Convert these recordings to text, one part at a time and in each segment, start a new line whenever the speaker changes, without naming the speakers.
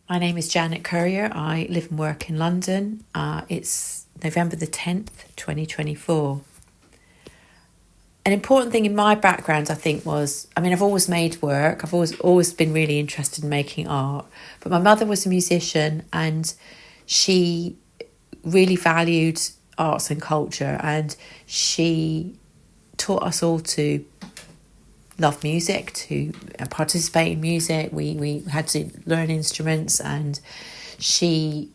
My name is Janet Currier. I live and work in London. It's November the 10th, 2024. An important thing in my background, I think, was, I've always made work. I've always been really interested in making art. But my mother was a musician and she really valued arts and culture, and she taught us all to love music, to participate in music. We had to learn instruments, and she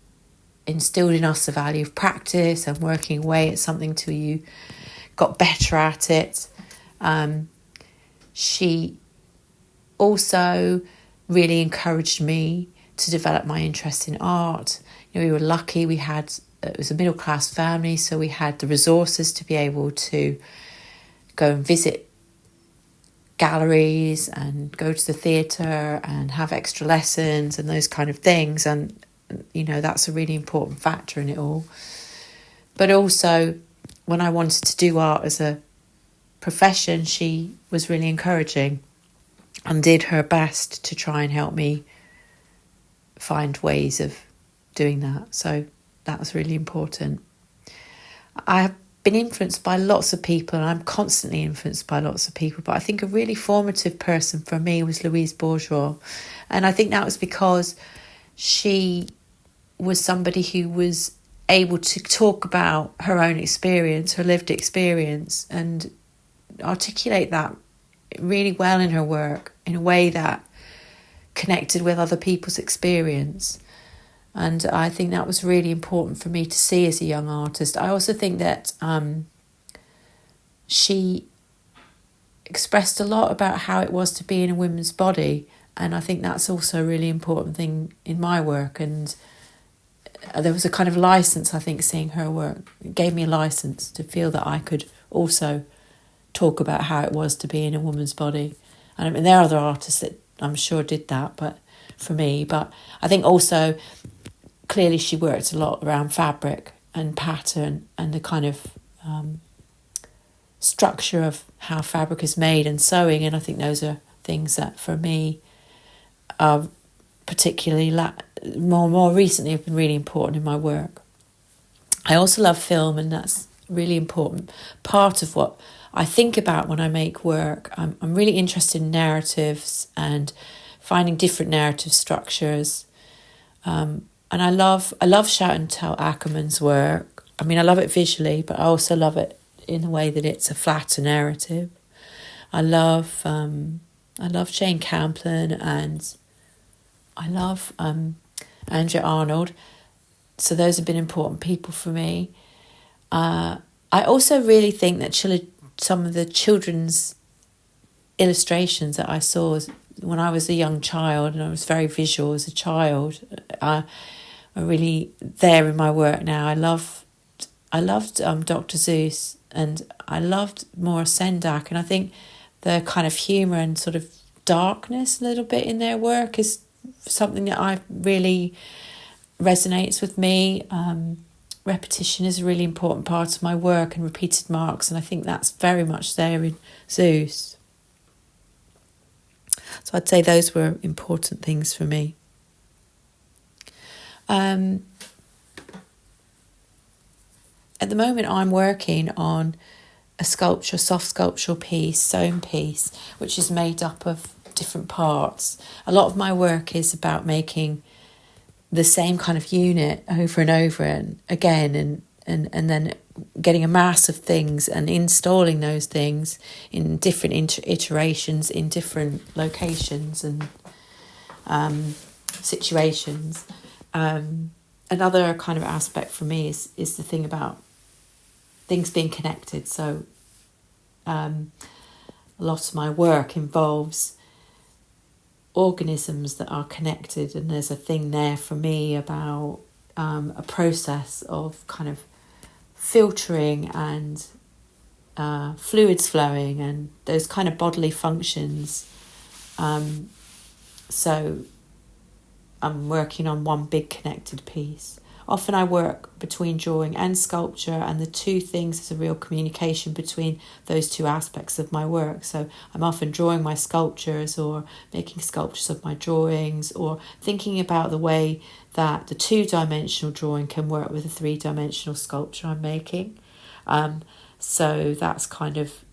instilled in us the value of practice and working away at something till you got better at it. She also really encouraged me to develop my interest in art. We were lucky, it was a middle class family, so we had the resources to be able to go and visit galleries and go to the theatre and have extra lessons and those kind of things, and that's a really important factor in it all. But also, when I wanted to do art as a profession, she was really encouraging and did her best to try and help me find ways of doing that. So that was really important. I have been influenced by lots of people, and I'm constantly influenced by lots of people, but I think a really formative person for me was Louise Bourgeois. And I think that was because she was somebody who was able to talk about her own experience, her lived experience, and articulate that really well in her work in a way that connected with other people's experience. And I think that was really important for me to see as a young artist. I also think that she expressed a lot about how it was to be in a woman's body. And I think that's also a really important thing in my work. And there was a kind of license, I think, seeing her work. It gave me a license to feel that I could also talk about how it was to be in a woman's body. And there are other artists that I'm sure did that, but for me. But I think also, clearly she worked a lot around fabric and pattern and the kind of structure of how fabric is made and sewing. And I think those are things that for me are particularly more recently have been really important in my work. I also love film, and that's a really important part of what I think about when I make work. I'm really interested in narratives and finding different narrative structures. And I love Shout and Tell Ackerman's work. I love it visually, but I also love it in the way that it's a flatter narrative. I love Jane Campion, and I love Andrea Arnold. So those have been important people for me. I also really think that some of the children's illustrations that I saw when I was a young child, and I was very visual as a child, are really there in my work now. I loved Dr. Seuss, and I loved Maura Sendak, and I think the kind of humour and sort of darkness a little bit in their work is something that I really resonates with me. Repetition is a really important part of my work, and repeated marks, and I think that's very much there in Seuss. So I'd say those were important things for me. At the moment, I'm working on a soft sculptural piece, sewn piece, which is made up of different parts. A lot of my work is about making the same kind of unit over and over and again, and then getting a mass of things and installing those things in different iterations in different locations and situations. Another kind of aspect for me is the thing about things being connected. So a lot of my work involves organisms that are connected, and there's a thing there for me about a process of kind of filtering and fluids flowing and those kind of bodily functions. So I'm working on one big connected piece. often I work between drawing and sculpture, and the two things, there's a real communication between those two aspects of my work. So I'm often drawing my sculptures or making sculptures of my drawings, or thinking about the way that the two-dimensional drawing can work with the three-dimensional sculpture I'm making. So that's kind of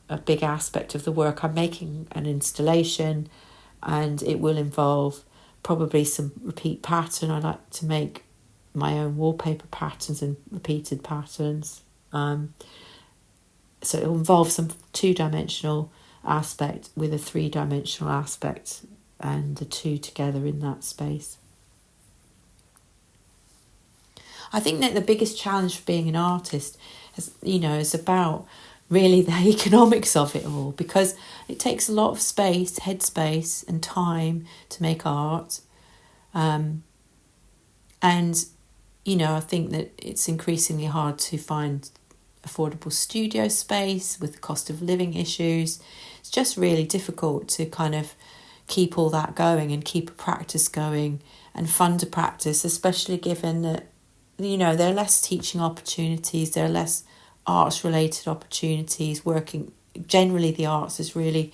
a big aspect of the work. I'm making an installation, and it will involve probably some repeat pattern. I like to make my own wallpaper patterns and repeated patterns. So it will involve some two-dimensional aspect with a three-dimensional aspect, and the two together in that space. I think that the biggest challenge for being an artist is about really the economics of it all, because it takes a lot of space, headspace and time to make art. And, I think that it's increasingly hard to find affordable studio space with the cost of living issues. It's just really difficult to kind of keep all that going and keep a practice going and fund a practice, especially given that, there are less teaching opportunities, there are less arts-related opportunities. Generally the arts is really,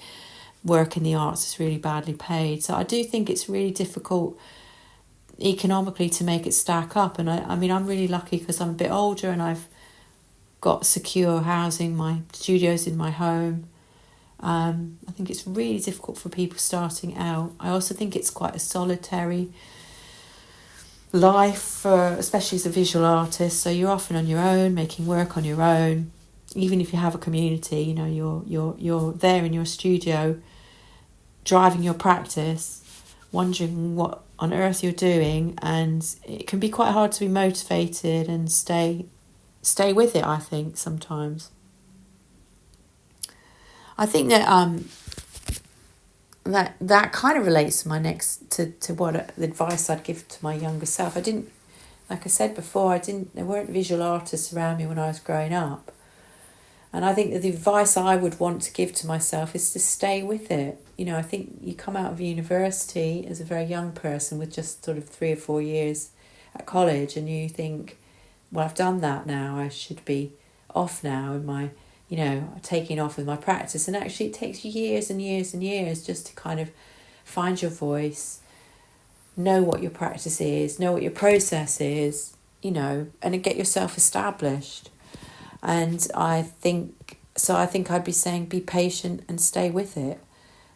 work in the arts is really badly paid. So I do think it's really difficult economically to make it stack up. And I'm really lucky because I'm a bit older and I've got secure housing, my studio's in my home. I think it's really difficult for people starting out. I also think it's quite a solitary life, especially as a visual artist. So you're often on your own, making work on your own. Even if you have a community, you're there in your studio, driving your practice, wondering what on earth you're doing, and it can be quite hard to be motivated and stay with it, I think, sometimes. I think that that kind of relates to my to what the advice I'd give to my younger self. Like I said before, there weren't visual artists around me when I was growing up. And I think that the advice I would want to give to myself is to stay with it. I think you come out of university as a very young person with just sort of 3 or 4 years at college, and you think, well, I've done that now, I should be off now in my, taking off with my practice. And actually it takes years and years and years just to kind of find your voice, know what your practice is, know what your process is, and get yourself established. And I think I'd be saying be patient and stay with it.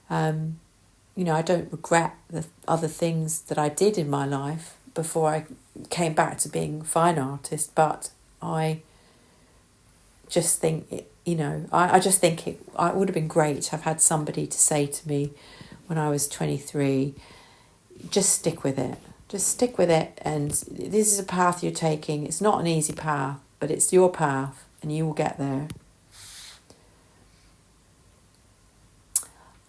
I don't regret the other things that I did in my life before I came back to being a fine artist, but I just think it would have been great to have had somebody to say to me when I was 23, just stick with it. Just stick with it, and this is a path you're taking. It's not an easy path, but it's your path, and you will get there.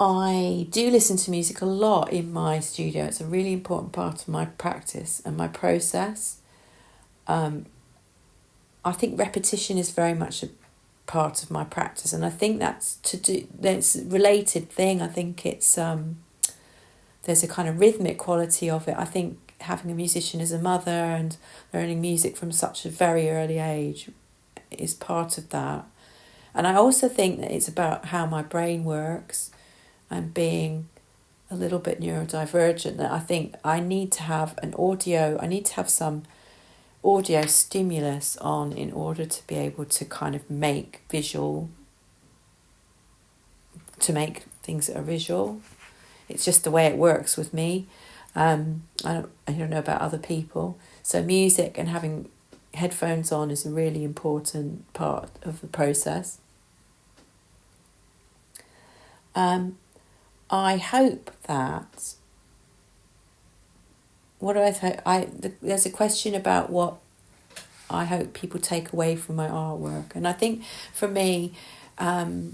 I do listen to music a lot in my studio. It's a really important part of my practice and my process. I think repetition is very much a part of my practice, and I think that's a related thing. I think it's there's a kind of rhythmic quality of it. I think having a musician as a mother and learning music from such a very early age is part of that. And I also think that it's about how my brain works and being a little bit neurodivergent, that I think I need to have some audio stimulus on in order to be able to kind of make things that are visual. It's just the way it works with me. I don't know about other people. So music and having headphones on is a really important part of the process. I hope that... there's a question about what I hope people take away from my artwork. And I think for me, my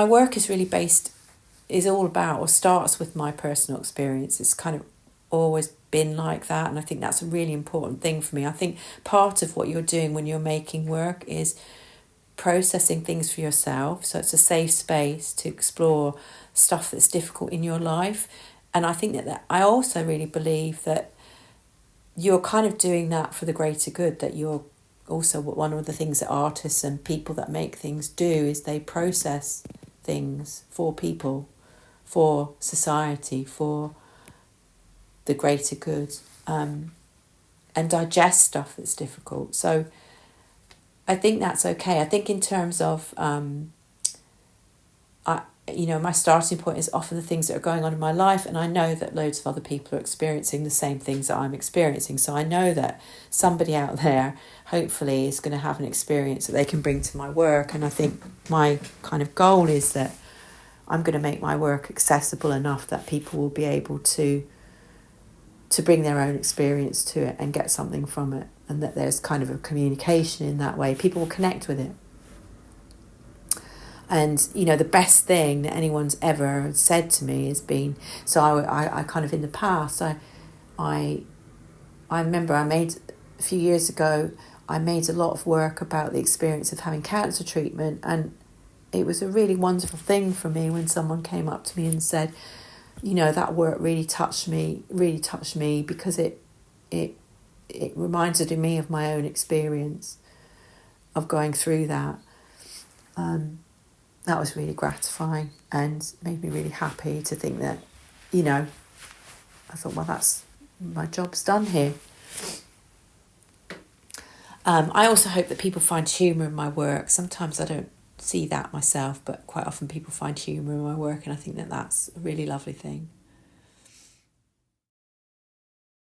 work is really all about, or starts with, my personal experience. It's kind of always been like that, and I think that's a really important thing for me. I think part of what you're doing when you're making work is processing things for yourself, so it's a safe space to explore stuff that's difficult in your life. And I think that I also really believe that you're kind of doing that for the greater good, that you're also, one of the things that artists and people that make things do is they process things for people, for society, for the greater good, and digest stuff that's difficult. So I think that's okay. I think in terms of, my starting point is often the things that are going on in my life, and I know that loads of other people are experiencing the same things that I'm experiencing. So I know that somebody out there, hopefully, is going to have an experience that they can bring to my work. And I think my kind of goal is that I'm going to make my work accessible enough that people will be able to bring their own experience to it and get something from it, and that there's kind of a communication in that way. People will connect with it. And, the best thing that anyone's ever said to me has been, so I kind of in the past, I remember a few years ago, I made a lot of work about the experience of having cancer treatment, and it was a really wonderful thing for me when someone came up to me and said, that work really touched me, because it reminded me of my own experience of going through that. That was really gratifying and made me really happy to think that, I thought, well, that's, my job's done here. I also hope that people find humour in my work. Sometimes I don't see that myself, but quite often people find humour in my work, and I think that that's a really lovely thing.